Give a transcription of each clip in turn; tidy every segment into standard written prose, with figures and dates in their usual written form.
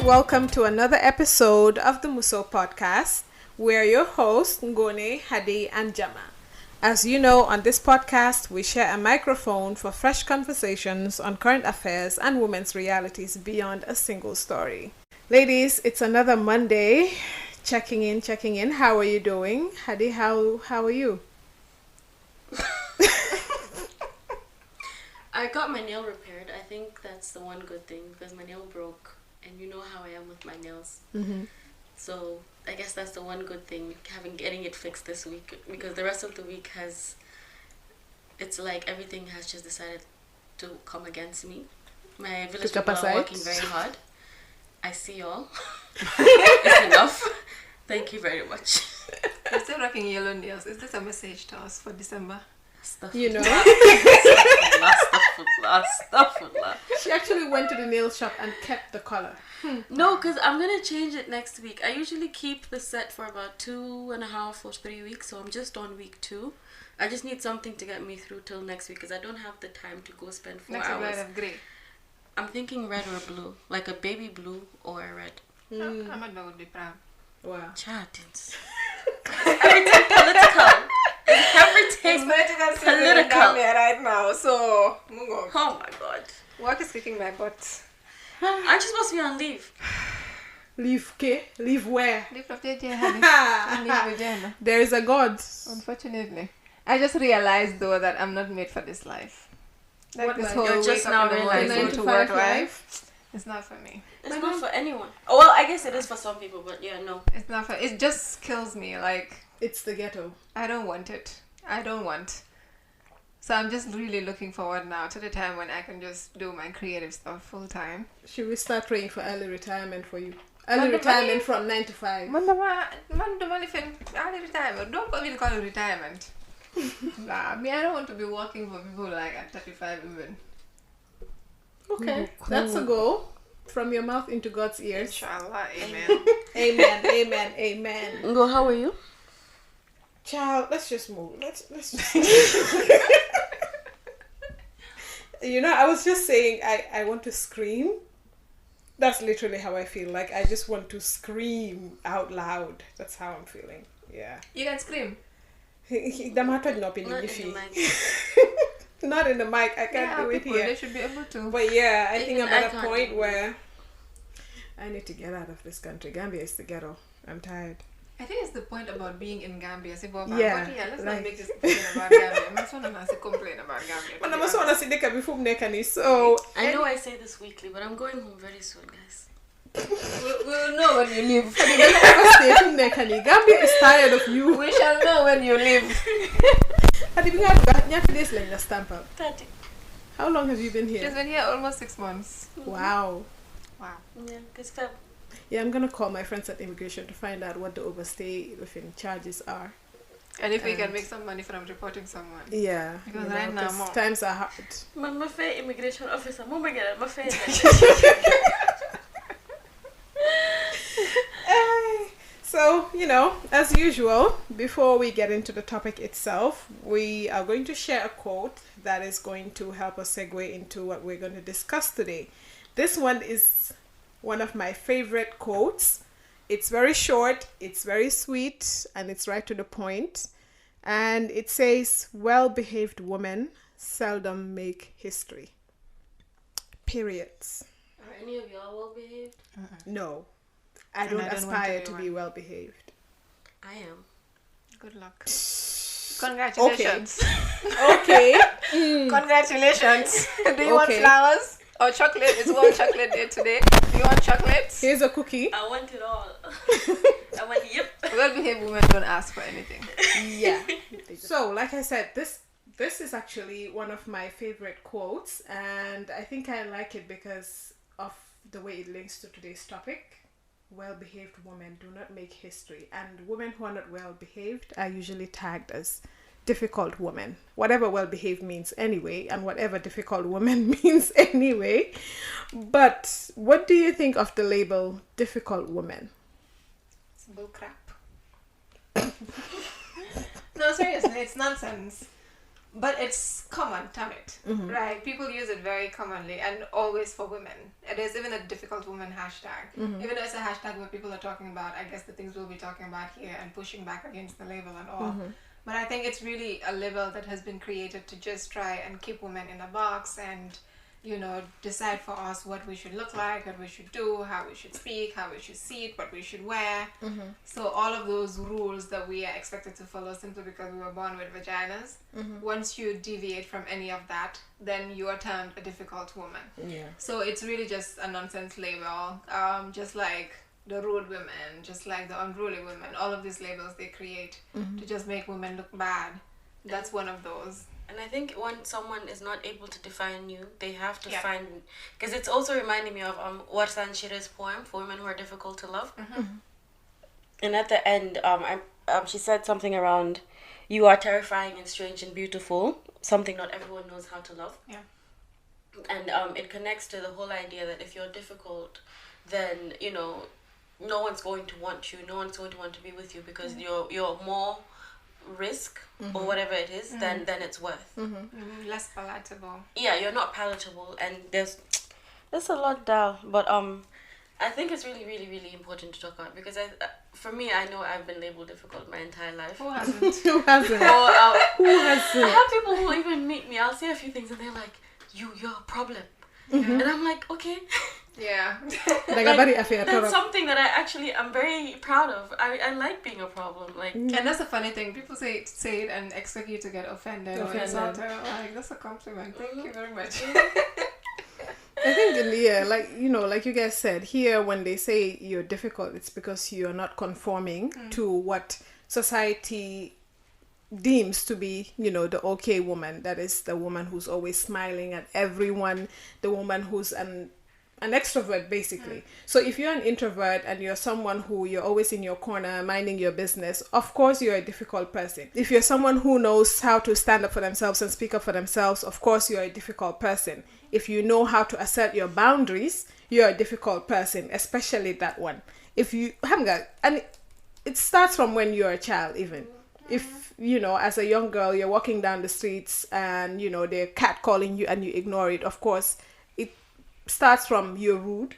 welcome to another episode of the Musso podcast. We're your hosts, Ngone, Hadi, and Jama. As you know, on this podcast, we share a microphone for fresh conversations on current affairs and women's realities beyond a single story. Ladies, it's another Monday. Checking in. How are you doing? Hadi, how are you? I got my nail repaired. I think that's the one good thing because my nail broke. And you know how I am with my nails. Mm-hmm. So I guess that's the one good thing, getting it fixed this week. Because the rest of the week it's like everything has just decided to come against me. My village people are working very hard. I see y'all. It's enough. Thank you very much. You're still rocking yellow nails. Is this a message to us for December? You know? Astaghfirullah. She actually went to the nail shop and kept the color. No, because I'm going to change it next week. I usually keep the set for about 2.5 or 3 weeks, so I'm just on week 2. I just need something to get me through till next week because I don't have the time to go spend 4 hours. Next week, grey. I'm thinking red or blue, like a baby blue or a red. Ahmad would be proud. Wow. Chatins. Everything political. Everything political right now, so oh my god. Work is kicking my butt. Aren't you supposed to be on leave? Leave, okay? Leave where? Leave of the honey. There is a God. Unfortunately. I just realized though that I'm not made for this life. Like what this life? whole You're just wake now up in the morning, realizing. go to work life. It's not for me. It's not for anyone. Oh, well, I guess it is for some people, but yeah, no. It's not for. It just kills me. Like it's the ghetto. I don't want it. I don't want. So I'm just really looking forward now to the time when I can just do my creative stuff full time. Should we start praying for early retirement for you? Early retirement from 9 to 5. Man, early retirement. Don't even call it retirement. Nah, I don't want to be working for people like at 35 even. Okay, that's a goal. From your mouth into God's ears. Inshallah, amen. Amen. Ngo, how are you? Child, let's just move. Let's just You know, I was just saying I want to scream. That's literally how I feel. Like I just want to scream out loud. That's how I'm feeling. Yeah. You can scream. Not in the mic. Not in the mic. I can't do it people, here. They should be able to. But yeah, I think Even I'm at I a can't point do where I need to get out of this country. Gambia is the ghetto. I'm tired. I think it's the point about being in Gambia. Yeah, let's like, not make this complain about Gambia. I'm not going to complain about Gambia. But I'm also want to see the before nekani. So I know I say this weekly, but I'm going home very soon, guys. We'll know when you leave. Gambia is tired of you. We shall know when you leave. How long have you been She's here? been here almost 6 months. Wow. Yeah, because Feb. Yeah, I'm gonna call my friends at immigration to find out what the overstay within charges are. And if we can make some money from reporting someone. Yeah. Because right now, 'cause times are hard. My fair immigration officer. Mama get my fair. So, you know, as usual, before we get into the topic itself, we are going to share a quote that is going to help us segue into what we're going to discuss today. This one is one of my favorite quotes. It's very short, it's very sweet, and it's right to the point. And it says, well-behaved women seldom make history. Periods. Are any of y'all well behaved? No. I don't aspire to be well behaved. I am. Good luck. Congratulations. Okay. Congratulations. Do you want flowers or chocolate? It's World Chocolate Day today. Do you want chocolate? Here's a cookie. I want it all. I want yep. Well-behaved women don't ask for anything. Yeah. So, like I said, this is actually one of my favorite quotes, and I think I like it because of the way it links to today's topic. Well-behaved women do not make history, and women who are not well-behaved are usually tagged as difficult women, whatever well-behaved means anyway, and whatever difficult woman means anyway. But what do you think of the label difficult woman? It's bullcrap. No, seriously, it's nonsense. But it's common, damn it. Right? People use it very commonly and always for women. There's even a difficult woman hashtag. Even though it's a hashtag where people are talking about, I guess, the things we'll be talking about here and pushing back against the label and all. But I think it's really a label that has been created to just try and keep women in a box and, you know, decide for us what we should look like, what we should do, how we should speak, how we should sit, what we should wear. So all of those rules that we are expected to follow simply because we were born with vaginas, once you deviate from any of that, then you are termed a difficult woman. Yeah. So it's really just a nonsense label, just like the rude women, just like the unruly women, all of these labels they create to just make women look bad. That's one of those. And I think when someone is not able to define you, they have to find... Because it's also reminding me of Warsan Shire's poem, For Women Who Are Difficult to Love. And at the end, she said something around, you are terrifying and strange and beautiful, something not everyone knows how to love. Yeah. And it connects to the whole idea that if you're difficult, then, you know, no one's going to want you, no one's going to want to be with you because you're more risk or whatever it is than it's worth. Less palatable. Yeah, you're not palatable, and there's a lot there, but I think it's really, really, really important to talk about because for me, I know I've been labeled difficult my entire life. Who hasn't? Who hasn't? Who hasn't? I have people who even meet me. I'll say a few things, and they're like, "You're a problem," and I'm like, "Okay." Yeah. That's something that I actually am very proud of. I like being a problem. Like, and that's the funny thing. People say it and expect you to get offended. Or insulted. Like, that's a compliment. Thank you very much. I think like you guys said, here when they say you're difficult, it's because you're not conforming to what society deems to be, you know, the okay woman. That is the woman who's always smiling at everyone, the woman who's an extrovert basically. So if you're an introvert and you're someone who you're always in your corner minding your business, of course you're a difficult person. If you're someone who knows how to stand up for themselves and speak up for themselves, of course you're a difficult person. If you know how to assert your boundaries, you're a difficult person, especially that one. If you haven't got, and it starts from when you're a child even. If, you know, as a young girl, you're walking down the streets and, you know, they're catcalling you and you ignore it, of course, it starts from you're rude.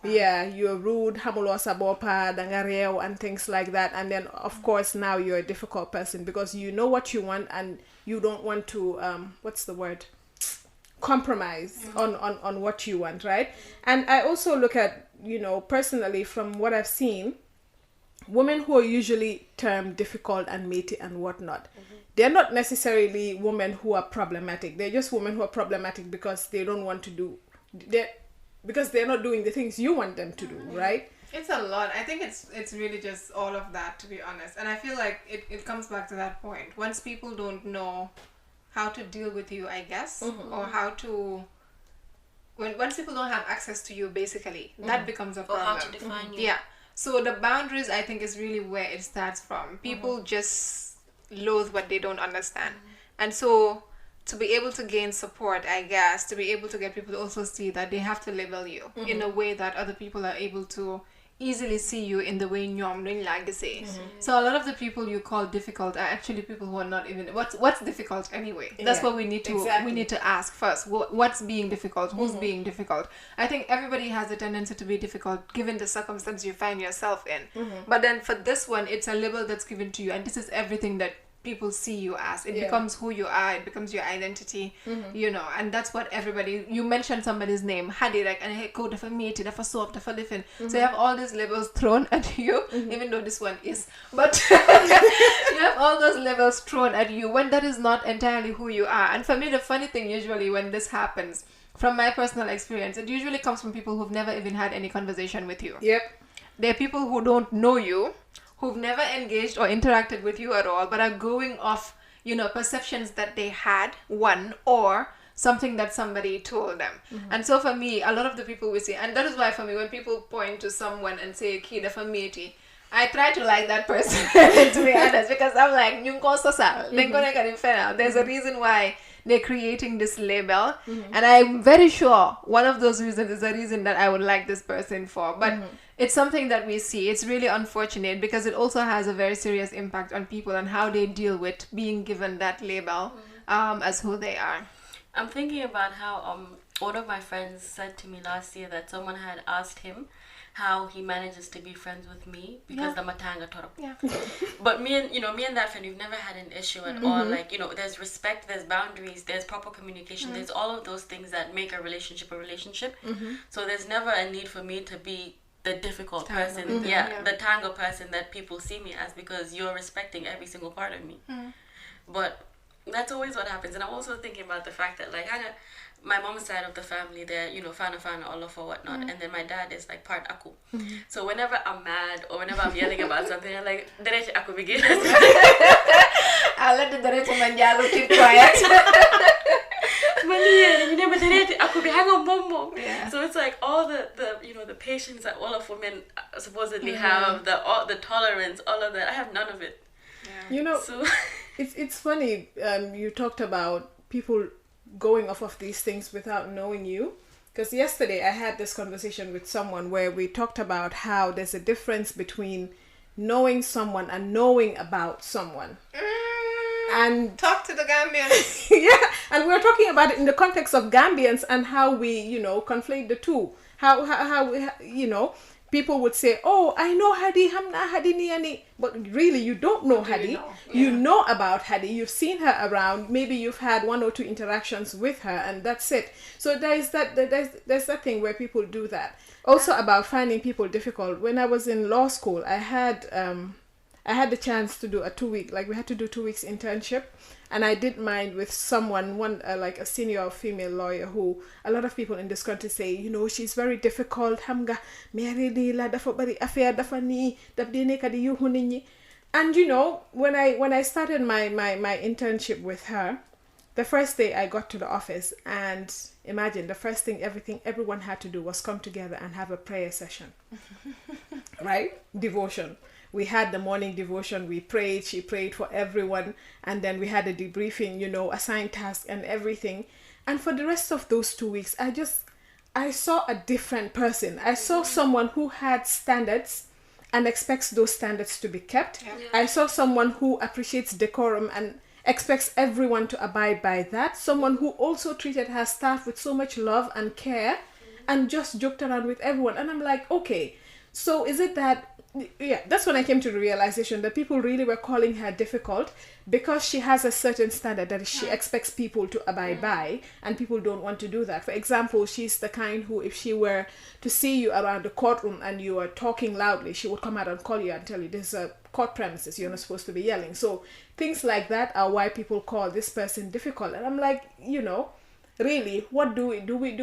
Yeah, you're rude, hamulo sabopa, dangareo, and things like that. And then, of course, now you're a difficult person because you know what you want and you don't want to, what's the word? Compromise on what you want, right? And I also look at, you know, personally from what I've seen, women who are usually termed difficult and matey and whatnot, they're not necessarily women who are problematic. They're just women who are problematic because they don't want to do, because they're not doing the things you want them to do, right? It's a lot. I think it's really just all of that, to be honest. And I feel like it comes back to that point. Once people don't know how to deal with you, I guess, or how to... Once people don't have access to you, basically, that becomes a problem. Or how to define you. Yeah. So the boundaries, I think, is really where it starts from. People just loathe what they don't understand. And so to be able to gain support, I guess, to be able to get people to also see that they have to label you in a way that other people are able to easily see you in the way nyom don't like to say. So a lot of the people you call difficult are actually people who are not even what's difficult anyway. That's what we need to ask first. What's being difficult? Who's being difficult? I think everybody has a tendency to be difficult given the circumstance you find yourself in. But then for this one, it's a label that's given to you, and this is everything that people see you as. It becomes who you are. It becomes your identity, you know, and that's what everybody... You mentioned somebody's name, Hadi, like, and hey, go for meat, for soft, for different. So you have all these labels thrown at you, even though this one is. But you have all those labels thrown at you when that is not entirely who you are. And for me, the funny thing usually when this happens, from my personal experience, it usually comes from people who've never even had any conversation with you. Yep. They're people who don't know you, who've never engaged or interacted with you at all, but are going off, you know, perceptions that they had, or something that somebody told them. And so for me, a lot of the people we see, and that is why for me, when people point to someone and say, Kida for me, I try to like that person, to be honest, because I'm like, there's a reason why they're creating this label, and I'm very sure one of those reasons is a reason that I would like this person for. But it's something that we see. It's really unfortunate because it also has a very serious impact on people and how they deal with being given that label as who they are. I'm thinking about how one of my friends said to me last year that someone had asked him how he manages to be friends with me because the matanga torop. Yeah. But me and that friend, we've never had an issue at all. Like, there's respect, there's boundaries, there's proper communication, there's all of those things that make a relationship a relationship. So there's never a need for me to be the difficult person, the tango person that people see me as, because you're respecting every single part of me. But that's always what happens. And I'm also thinking about the fact that, like, my mom's side of the family, they're, fana all of or whatnot. And then my dad is, like, part Aku. So whenever I'm mad or whenever I'm yelling about something, I'm like, Dereche Aku begin. I'll let the Dereche Manjalo keep quiet. So it's like all the the patience that all of women supposedly have, the tolerance, all of that. I have none of it. So it's funny. You talked about people going off of these things without knowing you. Because yesterday I had this conversation with someone where we talked about how there's a difference between knowing someone and knowing about someone. And talk to the Gambians. Yeah, and we were talking about it in the context of Gambians and how we, conflate the two. How people would say, "Oh, I know Hadi, hamna Hadi ni," but really you don't know Hadi. You know about Hadi. You've seen her around. Maybe you've had 1 or 2 interactions with her, and that's it. So there's that thing where people do that. Also about finding people difficult. When I was in law school, I had the chance to do a 2-week, like we had to do 2 weeks internship, and I did mine with someone, like a senior female lawyer who a lot of people in this country say, she's very difficult. Hamga meri la dafa bari affair dafa ni daf de neka di yuhu nit ñi. And when I started my internship with her, the first day I got to the office, and imagine the first thing everyone had to do was come together and have a prayer session. Right? Devotion. We had the morning devotion, we prayed, she prayed for everyone, and then we had a debriefing, assigned tasks and everything. And for the rest of those 2 weeks, I saw a different person. I saw someone who had standards and expects those standards to be kept. Yeah. I saw someone who appreciates decorum and expects everyone to abide by that. Someone who also treated her staff with so much love and care and just joked around with everyone. And I'm like, okay, so is it that, that's when I came to the realization that people really were calling her difficult because she has a certain standard that she expects people to abide by, and people don't want to do that. For example, she's the kind who, if she were to see you around the courtroom and you are talking loudly, she would come out and call you and tell you, this is a court premises, you're not supposed to be yelling. So things like that are why people call this person difficult. And I'm like, really, what do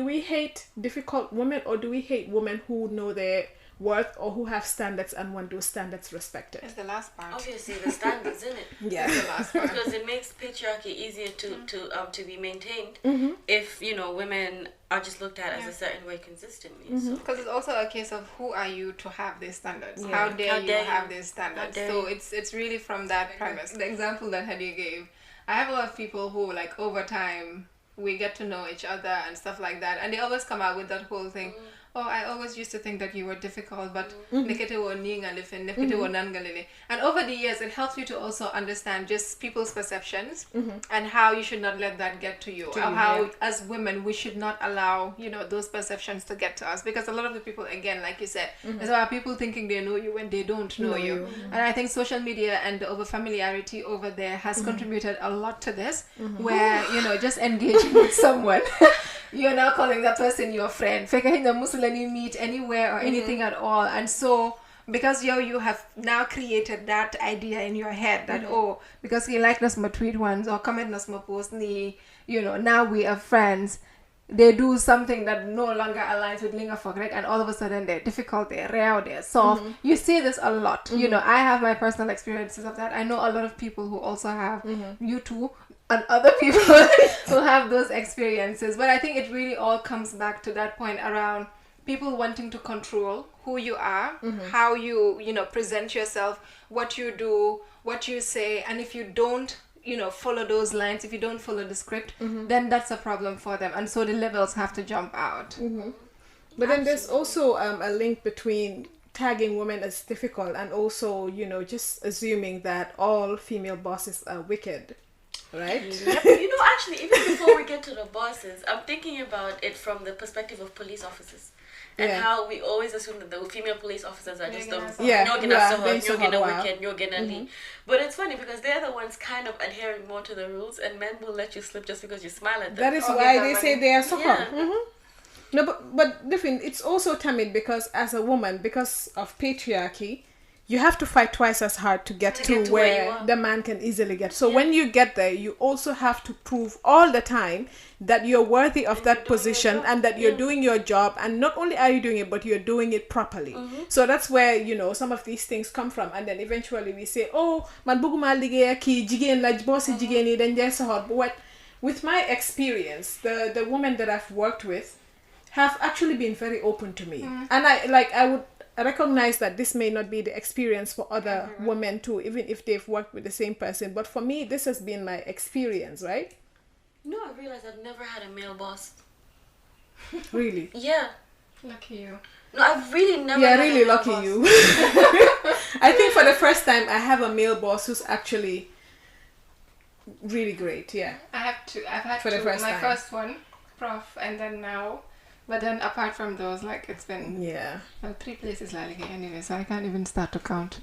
we hate difficult women, or do we hate women who know their worth or who have standards and want those standards respected? It's the last part. Obviously, the standards, isn't it? Yeah, it's the last part. Because it makes patriarchy easier to be maintained if women are just looked at as a certain way consistently. Because it's also a case of who are you to have these standards? How dare you have these standards? So it's really from that premise. The example that Hadi gave, I have a lot of people who, like, over time we get to know each other and stuff like that, and they always come out with that whole thing. Oh, I always used to think that you were difficult, but and over the years, it helps you to also understand just people's perceptions and how you should not let that get to you. Or how, as women, we should not allow, those perceptions to get to us. Because a lot of the people, again, like you said, there's a lot of people thinking they know you when they don't know you. And I think social media and the over-familiarity over there has contributed a lot to this, where, just engaging with someone, you're now calling that person your friend. You meet anywhere or anything at all, and so because you have now created that idea in your head that because he liked us my tweet once or comment us my post ni, now we are friends, they do something that no longer aligns with Linga Fogrek, and all of a sudden they're difficult, they're rare, they're soft. You see this a lot. I have my personal experiences of that. I know a lot of people who also have, you too, and other people who have those experiences. But I think it really all comes back to that point around people wanting to control who you are, how you, present yourself, what you do, what you say, and if you don't, follow those lines, if you don't follow the script, then that's a problem for them, and so the levels have to jump out. But then there's also a link between tagging women as difficult and also, just assuming that all female bosses are wicked. Right? Yep. actually, even before we get to the bosses, I'm thinking about it from the perspective of police officers. And how we always assume that the female police officers are just the wicked. But it's funny because they're the ones kind of adhering more to the rules, and men will let you slip just because you smile at them. That is why they say they are succumb. No, but different. It's also timid because as a woman, because of patriarchy, you have to fight twice as hard to get to where the man can easily get. So when you get there, you also have to prove all the time that you're worthy of that position and that you're doing your job. And not only are you doing it, but you're doing it properly. So that's where, you know, some of these things come from. And then eventually we say, oh, man buguma ligaya ki jigen la bossy jigeni then just hot. But what, with my experience, the women that I've worked with have actually been very open to me. And I would recognize that this may not be the experience for other women too, even if they've worked with the same person. But for me, this has been my experience, right? No, I realized I've never had a male boss. Really? Yeah. Lucky you. No, I've really never. Yeah, really lucky you. I think for the first time, I have a male boss who's actually really great. Yeah. I've had for the first time. First one, prof, and then now. But then apart from those, like, it's been 3 places like anyway, so I can't even start to count.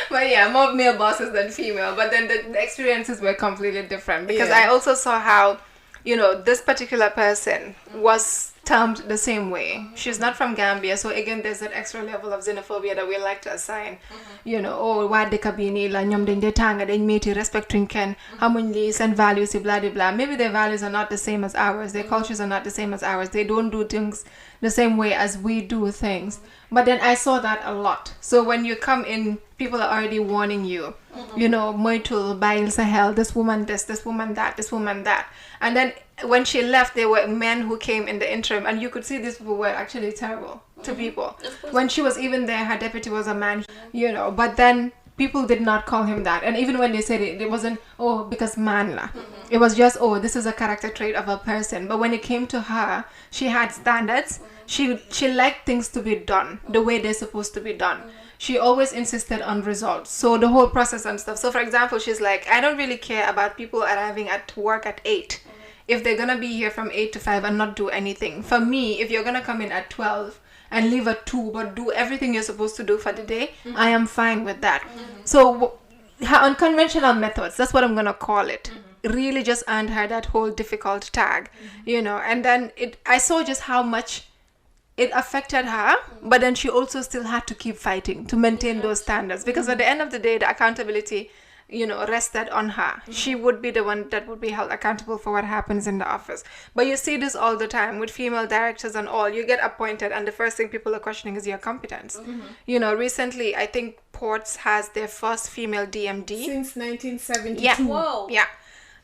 But yeah, more male bosses than female. But then the experiences were completely different because I also saw how, you know, this particular person was termed the same way. She's not from Gambia, so again there's that extra level of xenophobia that we like to assign. You know, oh, why de kabini la nyom den de tanga den meti respecting ken harmonies and values blah blah blah. Maybe their values are not the same as ours, their cultures are not the same as ours, they don't do things the same way as we do things. But then I saw that a lot. So when you come in, people are already warning you, you know, moitul bail sahel, this woman this woman that, this woman that. And then when she left, there were men who came in the interim, and you could see these people were actually terrible to people. When she was even there, her deputy was a man, you know, but then people did not call him that. And even when they said it, it wasn't, oh, because manla. It was just, oh, this is a character trait of a person. But when it came to her, she had standards. She liked things to be done the way they're supposed to be done. She always insisted on results. So the whole process and stuff. So for example, she's like, I don't really care about people arriving at work at 8. If they're going to be here from 8 to 5 and not do anything. For me, if you're going to come in at 12 and leave at 2 but do everything you're supposed to do for the day, I am fine with that. So her unconventional methods, that's what I'm going to call it, really just earned her that whole difficult tag, you know. And then I saw just how much it affected her, but then she also still had to keep fighting to maintain those standards, because at the end of the day, the accountability, you know, rested on her. She would be the one that would be held accountable for what happens in the office. But you see this all the time with female directors and all. You get appointed and the first thing people are questioning is your competence. You know, recently I think Ports has their first female DMD since 1972. Yeah. Whoa. Yeah.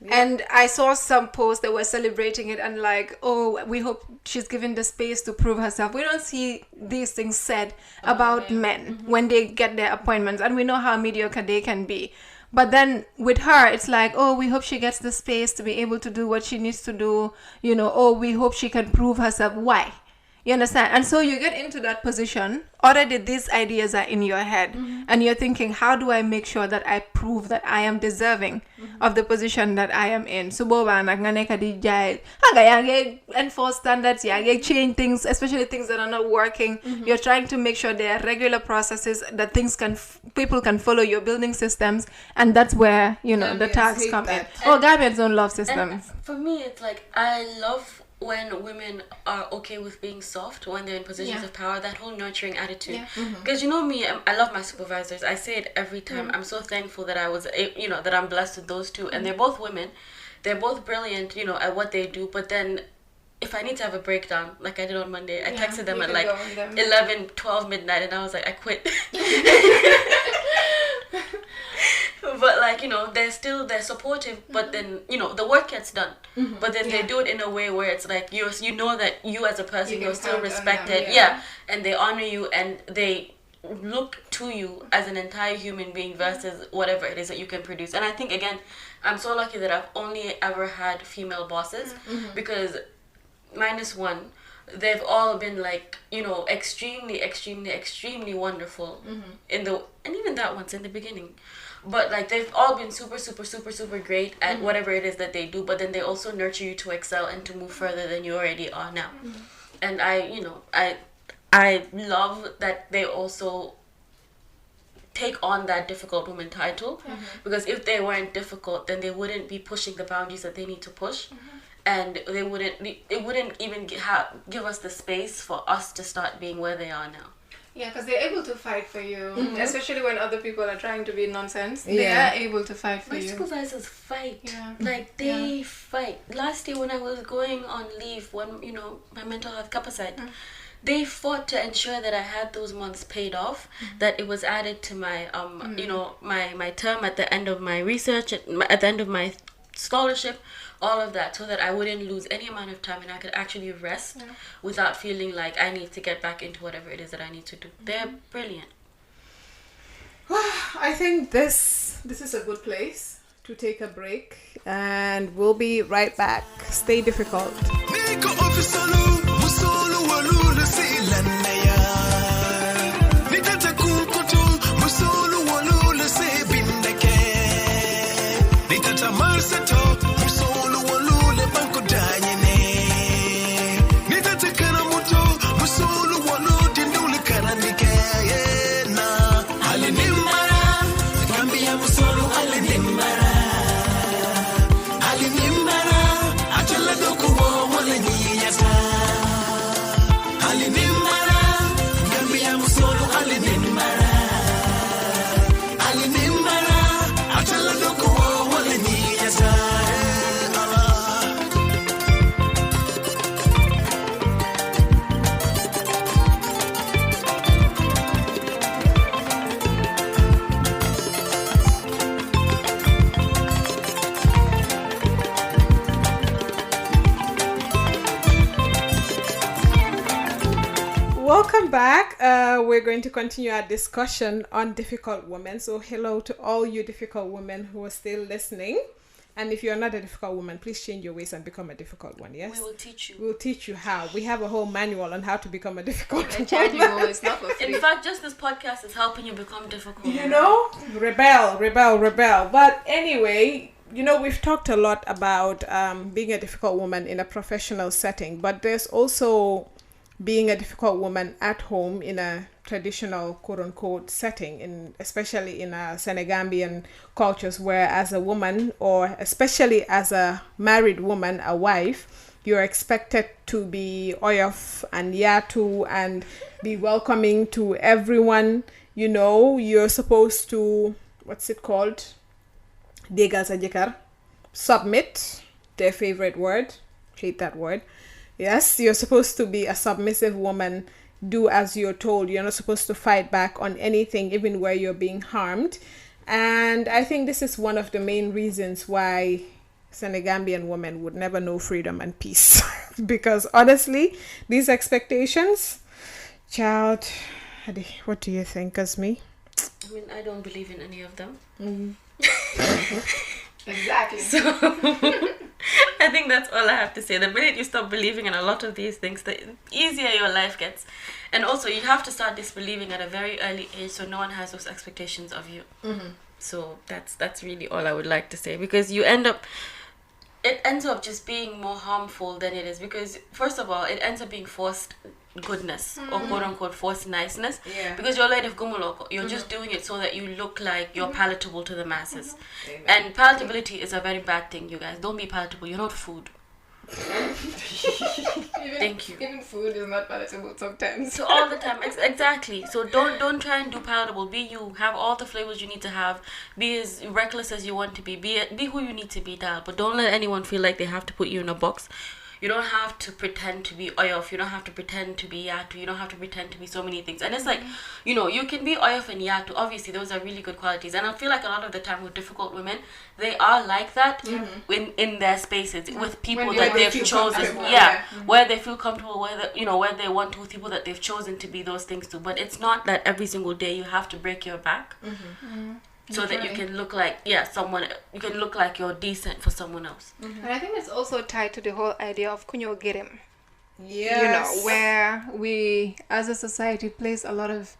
And I saw some posts that were celebrating it and like, oh, we hope she's given the space to prove herself. We don't see these things said about men when they get their appointments, and we know how mediocre they can be. But then with her, it's like, oh, we hope she gets the space to be able to do what she needs to do. You know, oh, we hope she can prove herself. Why? You understand? And so you get into that position. Already these ideas are in your head. And you're thinking, how do I make sure that I prove that I am deserving of the position that I am in? So boba nag nga neka di jay. Haga yang enforce standards, yang change things, especially things that are not working. You're trying to make sure there are regular processes that people can follow your building systems, and that's where, you know, the tags come in. Oh, Gambians don't love systems. And for me, it's like, I love when women are okay with being soft when they're in positions of power, that whole nurturing attitude. Because you know me, I love my supervisors. I say it every time. I'm so thankful that that I'm blessed with those two. And they're both women. They're both brilliant, you know, at what they do. But then if I need to have a breakdown, like I did on Monday, I texted them at like 11, 12 midnight, and I was like, I quit. But like, you know, they're supportive, but then, you know, the work gets done. But then they do it in a way where it's like you know that you as a person, you're still respected. And they honor you and they look to you as an entire human being versus whatever it is that you can produce. And I think, again, I'm so lucky that I've only ever had female bosses, because minus one, they've all been like, you know, extremely, extremely, extremely wonderful and even that once in the beginning. but like they've all been super great at whatever it is that they do, but then they also nurture you to excel and to move further than you already are now. And I love that they also take on that difficult woman title, because if they weren't difficult, then they wouldn't be pushing the boundaries that they need to push, and it wouldn't even give us the space for us to start being where they are now. Yeah, because they're able to fight for you, especially when other people are trying to be nonsense. They are able to fight for you. My supervisors fight. Like, they fight. Last year when I was going on leave, when, my mental health capacity, they fought to ensure that I had those months paid off, that it was added to my, my term at the end of my research, at the end of my scholarship, all of that, so that I wouldn't lose any amount of time and I could actually rest without feeling like I need to get back into whatever it is that I need to do. They're brilliant. I think this is a good place to take a break, and we'll be right back. Stay difficult. Welcome back. We're going to continue our discussion on difficult women. So hello to all you difficult women who are still listening. And if you're not a difficult woman, please change your ways and become a difficult one. Yes, we will teach you. We'll teach you how. We have a whole manual on how to become a difficult woman. It's not for free. In fact, just this podcast is helping you become difficult. Rebel. But anyway, we've talked a lot about being a difficult woman in a professional setting, but there's also being a difficult woman at home in a traditional quote-unquote setting, especially in Senegambian cultures, where as a woman, or especially as a married woman, a wife, you're expected to be oyof and yatu and be welcoming to everyone. You're supposed to, what's it called? Degal sa jëkkër. Submit, their favorite word. Hate that word. Yes, you're supposed to be a submissive woman, do as you're told. You're not supposed to fight back on anything, even where you're being harmed. And I think this is one of the main reasons why Senegambian women would never know freedom and peace. Because honestly, these expectations, child, what do you think, Asmi? I mean, I don't believe in any of them. Exactly. So I think that's all I have to say. The minute you stop believing in a lot of these things, the easier your life gets. And also, you have to start disbelieving at a very early age, so no one has those expectations of you. So that's really all I would like to say, because it ends up just being more harmful than it is, because first of all, it ends up being forced goodness or quote-unquote forced niceness, because you're like you're just doing it so that you look like you're palatable to the masses. And palatability is a very bad thing, you guys. Don't be palatable. You're not food. Thank you. Even food is not palatable sometimes. So all the time, exactly. So don't try and do palatable. Be you. Have all the flavors you need to have. Be as reckless as you want to be. Be who you need to be, Dal. But don't let anyone feel like they have to put you in a box. You don't have to pretend to be oyof. You don't have to pretend to be yatu. You don't have to pretend to be so many things. And it's like, you can be oyof and yatu. Obviously, those are really good qualities. And I feel like a lot of the time with difficult women, they are like that in their spaces with people that they've chosen. Where they feel comfortable, where they want to, with people that they've chosen to be those things to. But it's not that every single day you have to break your back. So that you can look like you can look like you're decent for someone else. And I think it's also tied to the whole idea of kunyo girim. Yes. Where we as a society place a lot of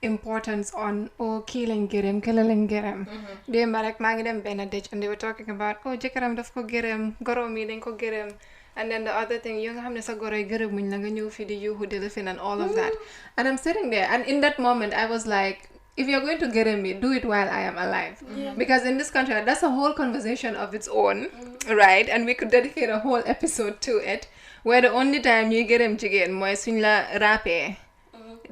importance on killing gerem killing gerem dem rek ma ngi dem ben dëj and they were talking about jëkkëram daf ko gerem goro mi dañ ko gerem and then the other thing you nga xam ne sa goro yi gërëm muñ la nga ñëw fi di yuuxu di lifin and all of that and I'm sitting there and in that moment I was like, if you're going to gerem me, do it while I am alive. Because in this country that's a whole conversation of its own, right? And we could dedicate a whole episode to it, where the only time you gerem jigéen mooy suñ la rappee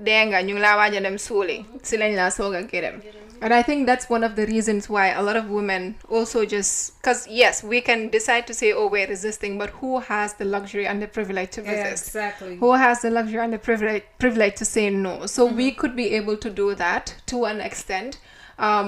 dee nga ñu ngi laa waaj a dem suuli si lañ laa soog a gerem. And I think that's one of the reasons why a lot of women also just, because yes, we can decide to say, oh, we're resisting, but who has the luxury and the privilege to resist? Exactly. Who has the luxury and the privilege to say no? So we could be able to do that to an extent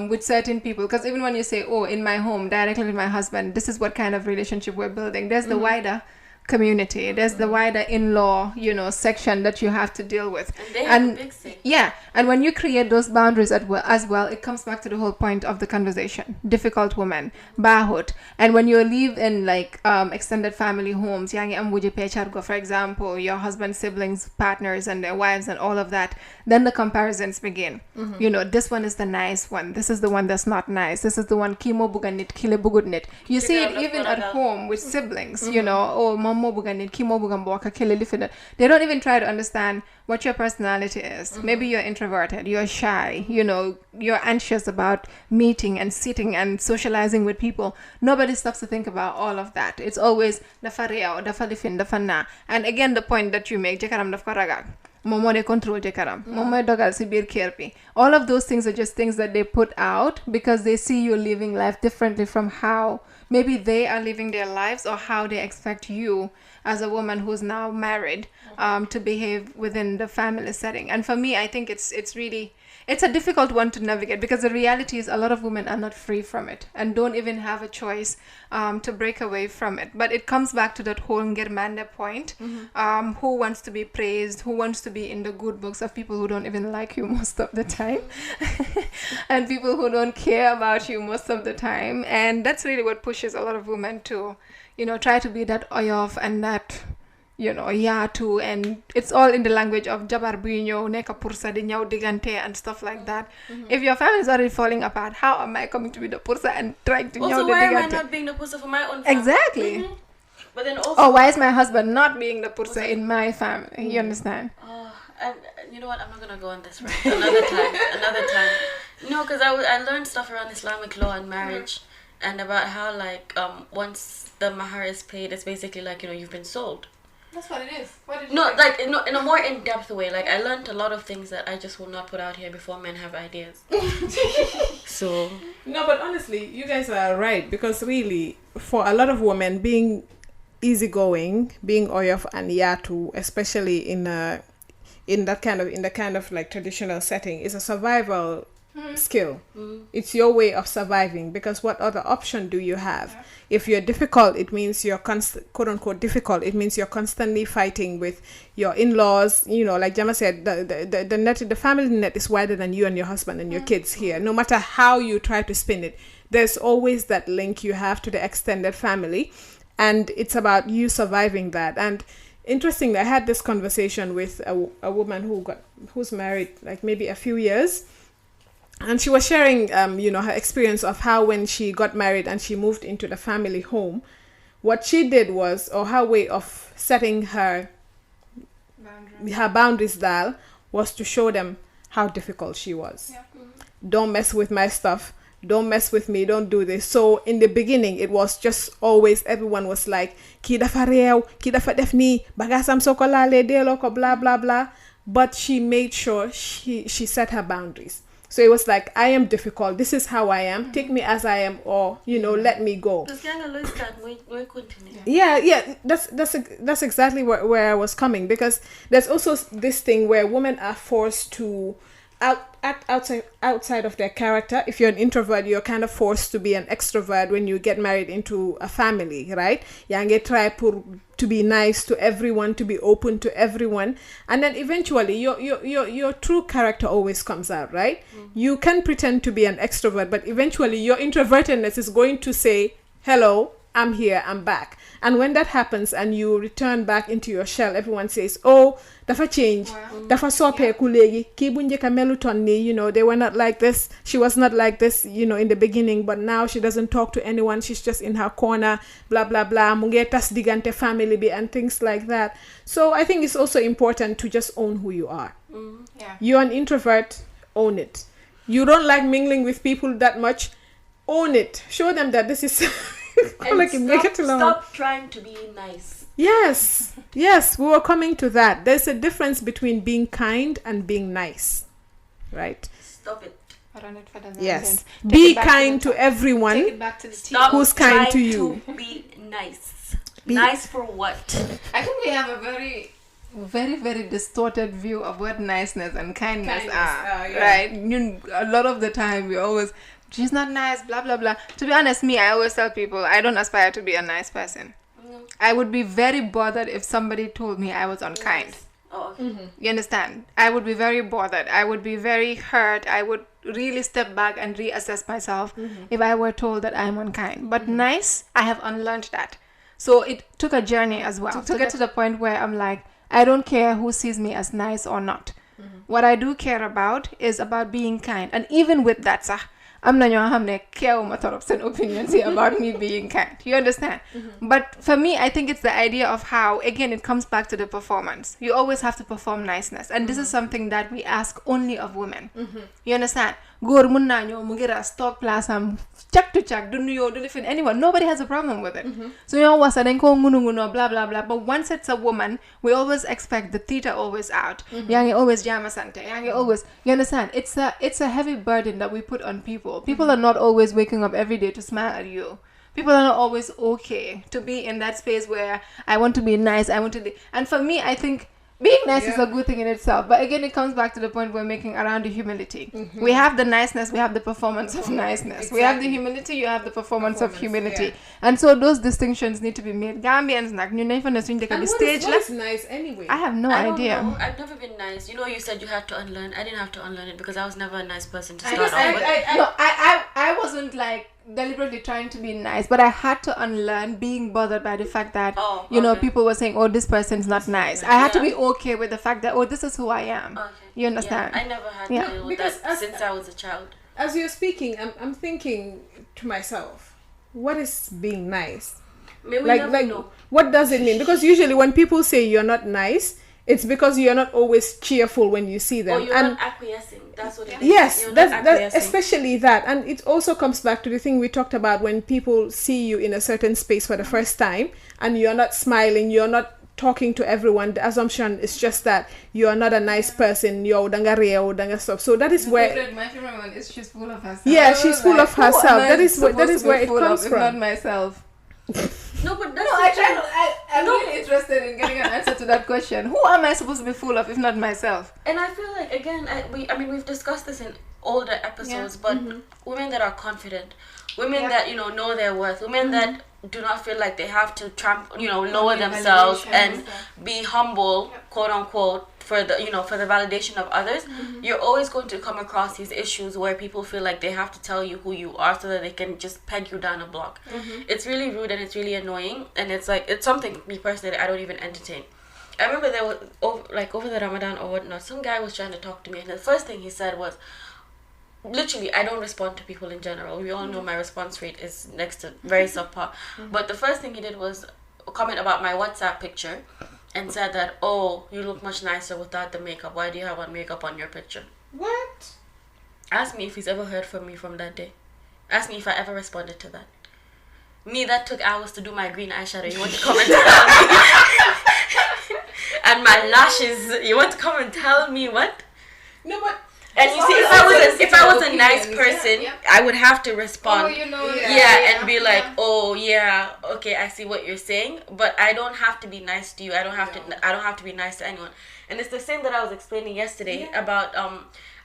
with certain people. Because even when you say, oh, in my home, directly with my husband, this is what kind of relationship we're building. There's the wider community, there's the wider in-law section that you have to deal with, and they have a big say. Yeah, and when you create those boundaries as well, it comes back to the whole point of the conversation. Difficult woman, bahut. And when you live in like extended family homes, yangi am wuji pechargo, for example, your husband's siblings, partners and their wives and all of that, then the comparisons begin. This one is the nice one, this is the one that's not nice, this is the one kimo buganit kile bugunit. You see it even at home with siblings, oh mom mo buganit kimo bugamboka kile lifina. They don't even try to understand what your personality is. Maybe you're introverted, you're shy, you're anxious about meeting and sitting and socializing with people. Nobody stops to think about all of that. It's always dafa reew, dafa lifin, dafa na. And again, the point that you make, jekaram daf ko ragal. Moom moo de control jekaram. Moom mooy dogal si biir kër bi. All of those things are just things that they put out because they see you living life differently from how maybe they are living their lives or how they expect you as a woman who's now married to behave within the family setting. And for me, I think it's a difficult one to navigate because the reality is a lot of women are not free from it and don't even have a choice to break away from it. But it comes back to that whole Ngermande point. Who wants to be praised, who wants to be in the good books of people who don't even like you most of the time and people who don't care about you most of the time. And that's really what pushes a lot of women to try to be that oyof and that yaatu, and it's all in the language of jabar buy ñëw nekk pursa di ñëw digante and stuff like that. If your family is already falling apart, how am I coming to be the pursa and trying to ñëw Also, di why am I digante? not being the pursa for my own family? Exactly. But then also, Or why is my husband not being the pursa in my family? You understand? and you know what? I'm not gonna go on this right. Another time. No, because I learned stuff around Islamic law and marriage, and about how like once the mahar is paid, it's basically like you've been sold. That's what it is. What did you No, think? like in a more in-depth way. Like I learned a lot of things that I just will not put out here before men have ideas. So No, but honestly, you guys are right, because really, for a lot of women, being easygoing, being oyof and yatu, especially in the kind of like traditional setting, is a survival skill. It's your way of surviving, because what other option do you have? If you're difficult, it means you're quote unquote difficult. It means you're constantly fighting with your in-laws. Like Jama said, the family net is wider than you and your husband and your kids here. No matter how you try to spin it, there's always that link you have to the extended family, and it's about you surviving that. And interestingly, I had this conversation with a woman who's married like maybe a few years. And she was sharing, her experience of how when she got married and she moved into the family home, what she did was, or her way of setting her boundaries dial was to show them how difficult she was. Yeah. Don't mess with my stuff. Don't mess with me. Don't do this. So in the beginning, it was just always, everyone was like, ki dafa reew, ki dafa def ni, bagasam soko lale, delo ko, blah, blah, blah. But she made sure she set her boundaries. So it was like, I am difficult. This is how I am. Take me as I am, or let me go. Yeah. That's exactly where I was coming, because there's also this thing where women are forced to act outside of their character. If you're an introvert, you're kind of forced to be an extrovert when you get married into a family, right? You try to be nice to everyone, to be open to everyone, and then eventually your true character always comes out, right? You can pretend to be an extrovert, but eventually your introvertedness is going to say, hello, I'm here, I'm back. And when that happens and you return back into your shell, everyone says, oh, dafa change, dafa soppeeku léegi, kii bu njëkk a melutoon nii, you know, they were not like this, she was not like this, you know, in the beginning, but now she doesn't talk to anyone, she's just in her corner, blah blah blah, mu ngee tas digante family bi and things like that. So I think it's also important to just own who you are. You're an introvert, own it. You don't like mingling with people that much, own it. Show them that this is stop trying to be nice. Yes, we were coming to that. There's a difference between being kind and being nice, right? Stop it. Yes, be kind to everyone. Take it back to the Stop who's kind to you. To be nice. Nice for what? I think we have a very, very distorted view of what niceness and kindness are. Right? A lot of the time we always, she's not nice, blah blah blah. To be honest, I always tell people I don't aspire to be a nice person. I would be very bothered if somebody told me I was unkind. Oh, okay. You understand? I would be very bothered. I would be very hurt. I would really step back and reassess myself if I were told that I'm unkind. But nice, I have unlearned that. So it took a journey as well to get to the point where I'm like, I don't care who sees me as nice or not. What I do care about is about being kind. And even with that, sir, I'm not your opinions here about me being kind. You understand? But for me, I think it's the idea of how, again, it comes back to the performance. You always have to perform niceness. And this is something that we ask only of women. You understand? Góor mun naa ñëw mu ngi ras toog place am cak to cak du nuyoo du lifin anyone. Nobody has a problem with it. So you know wasa dañ ko ngunu blah blah blah. But once it's a woman, we always expect the theta always out. Yaa ngi always jama sante. Yaa ngi always, you understand? It's a heavy burden that we put on people. People are not always waking up every day to smile at you. People are not always okay to be in that space where I want to be nice. And for me, I think being nice is a good thing in itself. But again, it comes back to the point we're making around the humility. We have the niceness, we have the performance of niceness. Exactly. We have the humility, you have the performance of humility. Yeah. And so those distinctions need to be made. Gambians, like, what is nice anyway? I have no idea. Know. I've never been nice. You know, you said you had to unlearn. I didn't have to unlearn it because I was never a nice person to start off with. I wasn't like deliberately trying to be nice, but I had to unlearn being bothered by the fact that you know, people were saying, oh, this person's not nice. I had to be okay with the fact that, oh, this is who I am. Okay. You understand? I never had to deal with that since I was a child. As you're speaking, I'm thinking to myself, what is being nice? What does it mean? Because usually when people say you're not nice, it's because you're not always cheerful when you see them. Or you're not acquiescing. That's what it is. Yes, that's especially that. And it also comes back to the thing we talked about when people see you in a certain space for the first time and you're not smiling, you're not talking to everyone. The assumption is just that you're not a nice person. So that is where... My favorite one is she's full of herself. Yeah, she's full of herself. That is where it comes from. Not myself. No, but that's I'm really interested in getting an answer to that question. Who am I supposed to be full of if not myself? And I feel like, again, we've discussed this in older episodes, but women that are confident, women that, know their worth, women that do not feel like they have to lower themselves and be humble, quote unquote, for the validation of others. You're always going to come across these issues where people feel like they have to tell you who you are so that they can just peg you down a block. It's really rude and it's really annoying, and it's something, me personally, I don't even entertain. I remember there was over the Ramadan or whatnot, some guy was trying to talk to me, and the first thing he said was, literally, I don't respond to people in general. We all know my response rate is next to very subpar. But the first thing he did was comment about my WhatsApp picture and said that, oh, you look much nicer without the makeup. Why do you have makeup on your picture? What? Ask me if he's ever heard from me from that day. Ask me if I ever responded to that. Me, that took hours to do my green eyeshadow. You want to come and tell me? And my lashes. You want to come and tell me what? No, but... And you see, if I was a nice person, I would have to respond. And be like, oh yeah, okay, I see what you're saying, but I don't have to be nice to you. I don't have to be nice to anyone. And it's the same that I was explaining yesterday about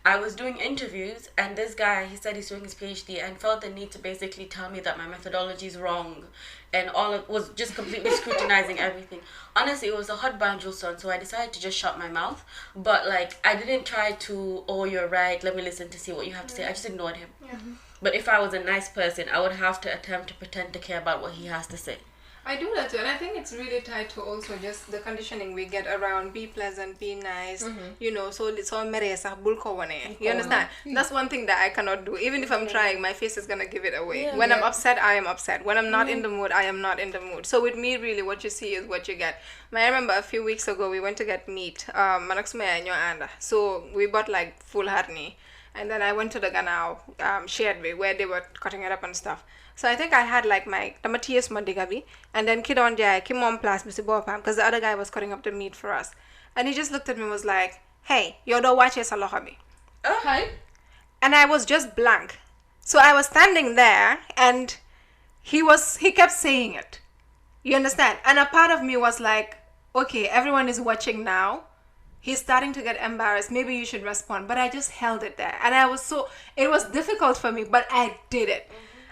I was doing interviews, and this guy, he said he's doing his PhD and felt the need to basically tell me that my methodology is wrong, and was just completely scrutinizing everything. Honestly, it was a hot banjo son, so I decided to just shut my mouth. But I didn't try to, oh, you're right, let me listen to see what you have to say. I just ignored him. But if I was a nice person, I would have to attempt to pretend to care about what he has to say. I do that too, and I think it's really tied to also just the conditioning we get around be pleasant, be nice, so it's all meresa bulko. You understand? That's one thing that I cannot do. Even if I'm trying, my face is gonna give it away. When I'm upset, I am upset. When I'm not in the mood, I am not in the mood. So with me, really, what you see is what you get. I remember a few weeks ago, we went to get meat. So we bought like full harni. And then I went to the Ganao shared way where they were cutting it up and stuff. So I think I had like my tamatias mandigabi, and then Kidon Jai came on plus because the other guy was cutting up the meat for us. And he just looked at me and was like, "Hey, you don't watch your salohabi." Hi. And I was just blank. So I was standing there and he kept saying it. You understand? And a part of me was like, okay, everyone is watching now. He's starting to get embarrassed. Maybe you should respond. But I just held it there. And it was difficult for me, but I did it.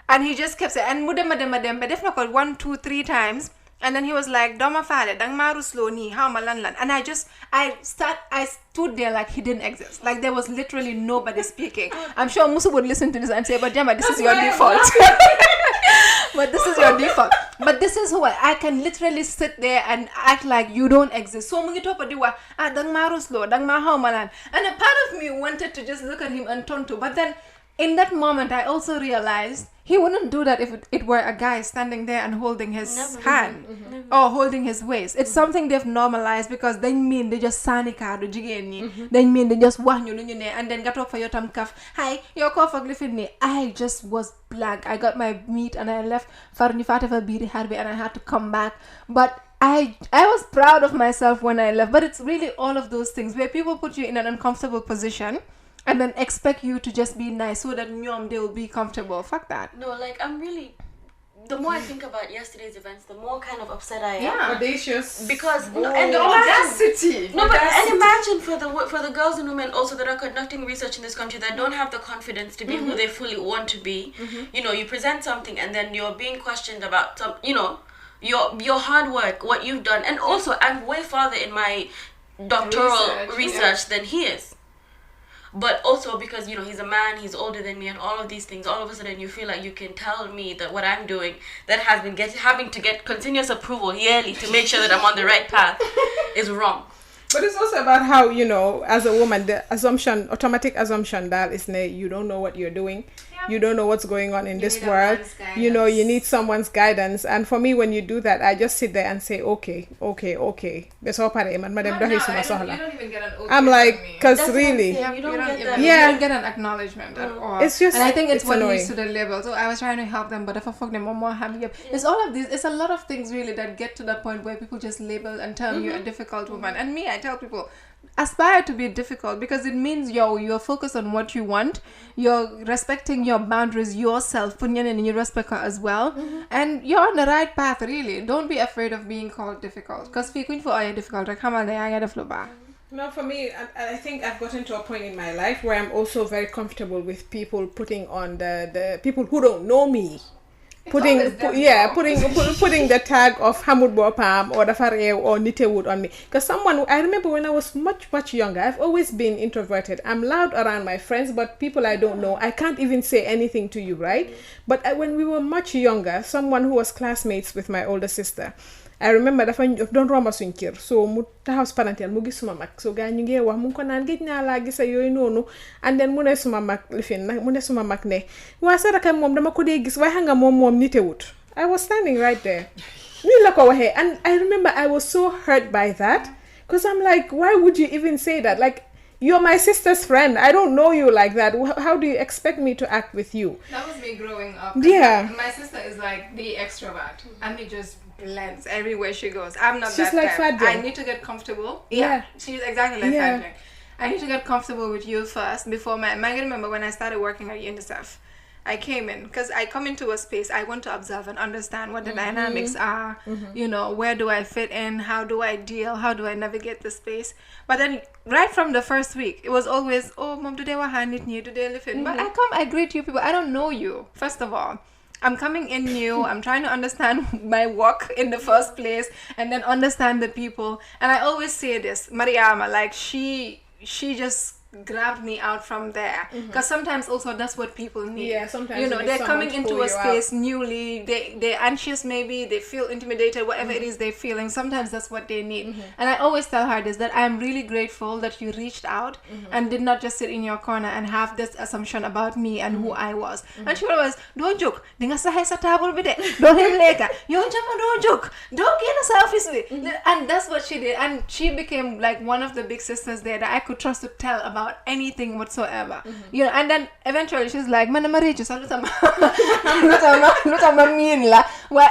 And he just kept saying, and mudem, but if not 1, 2, 3 times. And then he was like, Doma fale, dang maru slow ni, how malanlan. And I stood there like he didn't exist. Like there was literally nobody speaking. I'm sure Musso would listen to this and say, but Jama, this is your default. But this is your default. But this is who I can literally sit there and act like you don't exist. So mungi topa diwa, dang maru slow, dang ma how malan. And a part of me wanted to just look at him and turn to. But then in that moment, I also realized he wouldn't do that if it were a guy standing there and holding his hand or holding his waist. It's something they've normalized because they mean they just sanika do jigeni. They mean they just wah you and then got up for your tam kaf. Hi, your cough ni. I just was blank. I got my meat and I left Farni Fateva Biri Harbi and I had to come back. But I was proud of myself when I left. But it's really all of those things where people put you in an uncomfortable position and then expect you to just be nice so that they will be comfortable. Fuck that. No, like the more I think about yesterday's events, the more kind of upset I am. Yeah, audacious. Because and the audacity. No, but and imagine for the girls and women also that are conducting research in this country that don't have the confidence to be who they fully want to be. You present something and then you're being questioned about some, your hard work, what you've done, and also I'm way farther in my doctoral research than he is. But also because, he's a man, he's older than me and all of these things, all of a sudden you feel like you can tell me that what I'm doing, that has been having to get continuous approval yearly to make sure that I'm on the right path is wrong. But it's also about how, as a woman, the automatic assumption that is you don't know what you're doing. You don't know what's going on in this world. You need someone's guidance. And for me, when you do that, I just sit there and say, okay. You don't even get an okay. I'm like, because really. You don't get an acknowledgement at all. It's just, and I think it's what annoying. Leads to the level. So I was trying to help them, but if I fuck them more happy. It's all of these. It's a lot of things really that get to that point where people just label and term you a difficult woman. And me, I tell people, aspire to be difficult because it means you're focused on what you want, you're respecting your boundaries yourself, and you respect her as well, and you're on the right path. Really, don't be afraid of being called difficult because for difficult. No, for me, I think I've gotten to a point in my life where I'm also very comfortable with people putting on the people who don't know me. Putting the tag of Hamud Bopam or the Fare or Nitewood on me. Because I remember when I was much younger, I've always been introverted. I'm loud around my friends, but people I don't know, I can't even say anything to you, right? But when we were much younger, someone who was classmates with my older sister, I remember dafa don romba suñ kër so mu taxaw ci palanteer mu gis suma mag so gaay ñu ngi wax mu ko naan gëj naa laa gisa yooyu noonu and then mu ne suma mag lifin nag mu ne suma mag ne waa sa rakam moom dama ko dee gis waaye xam nga moom nitewut. I was standing right there nii la ko waxee and I remember I was so hurt by that because I'm like, why would you even say that? Like, you're my sister's friend. I don't know you like that. How do you expect me to act with you? That was me growing up. Yeah. My sister is like the extrovert and it just blends everywhere she goes. I'm not She's that like type. Fadja. I need to get comfortable. Yeah. She's exactly like Fadja. I need to get comfortable with you first before I remember when I started working at UNICEF. I came in because I come into a space, I want to observe and understand what the dynamics are, where do I fit in, how do I deal, how do I navigate the space. But then right from the first week, it was always, oh, mom, today we're handing you, today live in. But I greet you people, I don't know you, first of all. I'm coming in new, I'm trying to understand my work in the first place and then understand the people. And I always say this, Mariama, like she just grabbed me out from there. Because sometimes also that's what people need. Yeah, sometimes you know, you need they're someone coming to into pull a you space newly. They're anxious, maybe they feel intimidated, whatever it is they're feeling. Sometimes that's what they need. And I always tell her this, that I'm really grateful that you reached out and did not just sit in your corner and have this assumption about me and who I was. And she always, don't joke. Dinga sahay sa table bide. Don't him leka. Yo jama don't joke. Don't get us office with. And that's what she did. And she became like one of the big sisters there that I could trust to tell about anything whatsoever. You know, and then eventually she's like, man, I'm rich. Well,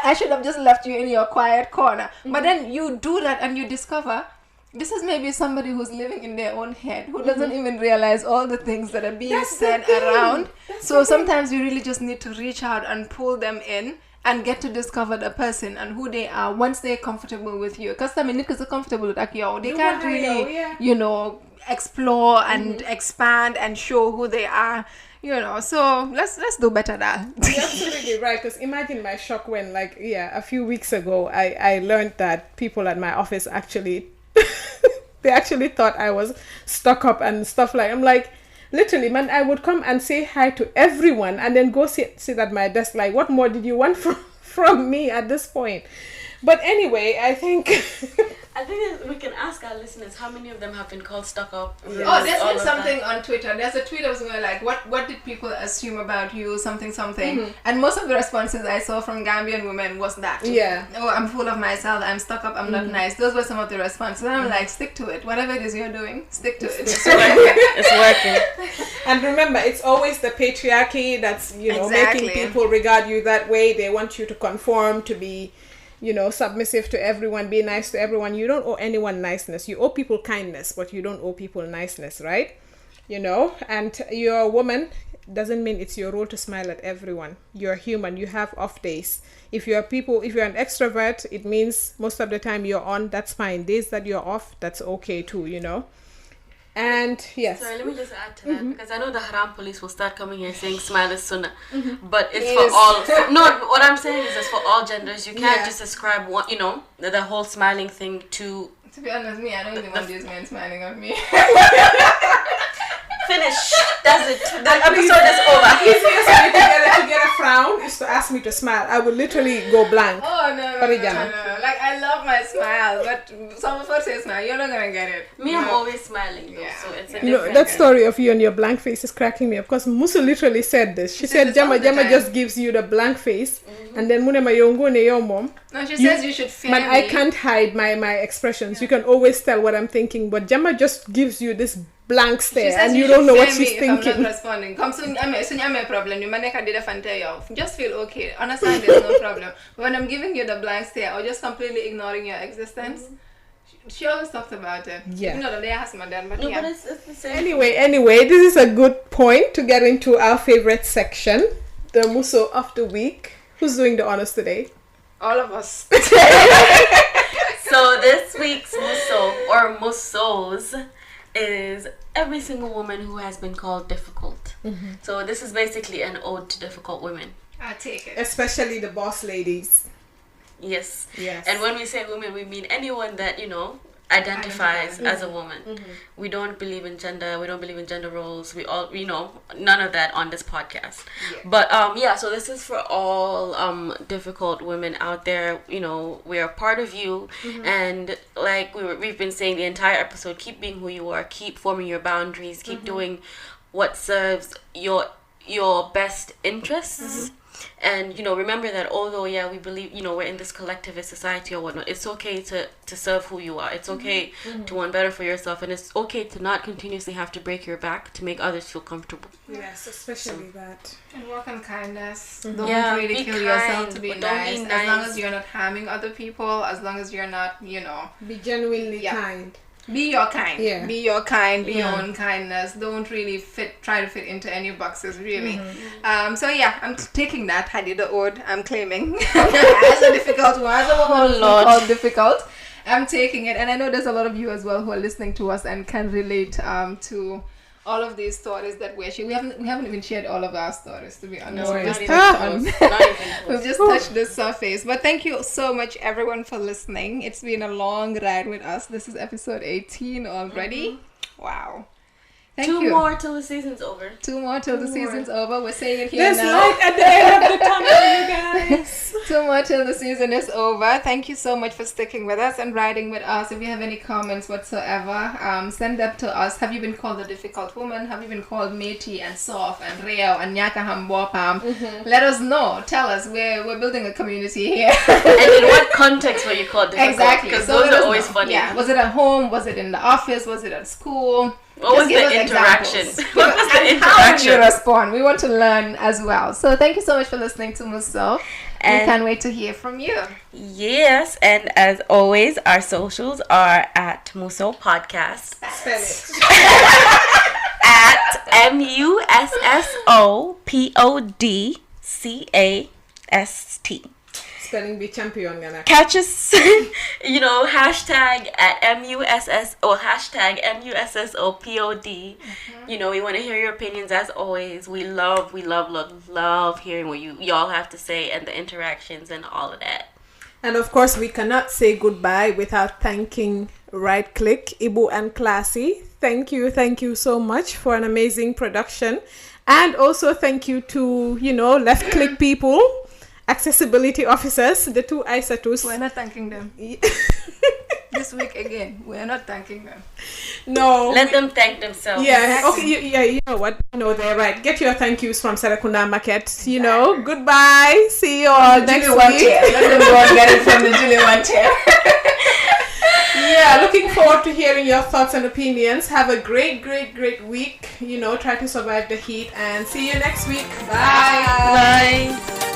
I should have just left you in your quiet corner. But then you do that and you discover this is maybe somebody who's living in their own head, who doesn't even realize all the things that are being said around. So sometimes you really just need to reach out and pull them in and get to discover the person and who they are once they're comfortable with you. Because I mean, if they're comfortable with you, they can't really, you know, explore and expand and show who they are. You know, so let's do better now. You're absolutely right. Because imagine my shock when, like, a few weeks ago, I learned that people at my office actually, they actually thought I was stuck up and stuff like. I'm like, literally, man, I would come and say hi to everyone and then go sit at my desk. Like, what more did you want from me at this point? But anyway, I think we can ask our listeners how many of them have been called stuck up. Yeah. Oh, there's been something on Twitter. There's a tweet I was going like, what did people assume about you? Something. And most of the responses I saw from Gambian women was that. Yeah. Oh, I'm full of myself. I'm stuck up. I'm not nice. Those were some of the responses. And I'm like, stick to it. Whatever it is you're doing, stick to it. It's working. And remember, it's always the patriarchy that's, you know, making people regard you that way. They want you to conform, to be, you know, submissive to everyone, be nice to everyone. You don't owe anyone niceness. You owe people kindness, but you don't owe people niceness, right? You know, and you're a woman, doesn't mean it's your role to smile at everyone. You're human. You have off days. If you're an extrovert, it means most of the time you're on, that's fine. Days that you're off, that's okay too, you know. And yes. Sorry, let me just add to that, because I know the haram police will start coming here saying smile is sunnah, but it's for all. No, what I'm saying is it's for all genders. You can't just ascribe one, you know, the whole smiling thing to. To be honest, I don't even want these men smiling at me. Finish. That's it. The episode is over. Easiest way to get a frown is to ask me to smile. I would literally go blank. Oh no. Like, I love my smile, but someone first say smile, you're not gonna get it. Me, I'm always smiling though, so it's a you know, that story of you and your blank face is cracking me up, because Musso literally said this. She said Jama just gives you the blank face, and then munema yongo ne your mom. No, she says you should fear me. I can't hide my expressions. You can always tell what I'm thinking, but Jama just gives you this blank stare and you don't know what she's thinking. I'm not responding. Come soon, I'm a problem. You just feel okay. Understand there's no problem. But when I'm giving you the blank stare or just completely ignoring your existence, she always talked about it. Yeah. You know, the day has my dad, but but it's the same. Anyway, this is a good point to get into our favorite section, the Musso of the week. Who's doing the honors today? All of us. So this week's Musso or Mussos is every single woman who has been called difficult. So this is basically an ode to difficult women. I take it. Especially the boss ladies. Yes. And when we say women, we mean anyone that, you know, identifies as a woman. We don't believe in gender. We don't believe in gender roles. We all, you know, none of that on this podcast. But so this is for all difficult women out there. You know, we are part of you, and like we've been saying the entire episode, keep being who you are. Keep forming your boundaries. Keep doing what serves your best interests. And, you know, remember that although, we believe, you know, we're in this collectivist society or whatnot, it's okay to serve who you are. It's okay to want better for yourself. And it's okay to not continuously have to break your back to make others feel comfortable. Yes, especially that. And work on kindness. Don't really kill yourself to be nice. As long as you're not harming other people, as long as you're not, you know. Be genuinely kind. Be your kind. Yeah. Be your kind. Be your own kindness. Don't really try to fit into any boxes, really. I'm taking that. I did the ode. I'm claiming as a difficult one. As a woman called difficult, I'm taking it. And I know there's a lot of you as well who are listening to us and can relate to all of these stories that we haven't even shared all of our stories, to be honest. We've just touched the surface. But thank you so much, everyone, for listening. It's been a long ride with us. This is episode 18 already. Wow. Thank Two you. more till the season's over. 2 more till the season's over. We're saying it here There's now. light at the end of the tunnel, you guys. 2 more till the season is over. Thank you so much for sticking with us and riding with us. If you have any comments whatsoever, send them to us. Have you been called a difficult woman? Have you been called matey and soft and real and nyakaham bopam? Let us know. Tell us. We're building a community here. And in what context were you called difficult? Exactly. Because So those let are us always know. funny. Yeah. Was it at home? Was it in the office? Was it at school? What was Just give the us interaction? examples. What was the And how did you interaction? respond? We want to learn as well. So thank you so much for listening to Musso. We And- can't wait to hear from you. Yes, and as always, our socials are at Musso Podcast. Spell it. At MUSSOPODCAST. Spelling bee champion gonna. Catch us, hashtag at MUSS or hashtag MUSSOPOD. We want to hear your opinions as always. We love hearing what y'all have to say and the interactions and all of that. And of course, we cannot say goodbye without thanking Right Click, Ibu and Classy. Thank you so much for an amazing production. And also thank you to, Left Click people, accessibility officers, the 2 Isatus. We're not thanking them. This week again, we're not thanking them. No. Let them thank themselves. Yeah, okay, you know what? They're right. Get your thank yous from Sarakunda Market. Goodbye. See you all next week. Let them go and get it from the Julie one tier. Yeah, looking forward to hearing your thoughts and opinions. Have a great week. Try to survive the heat and see you next week. Bye. Bye.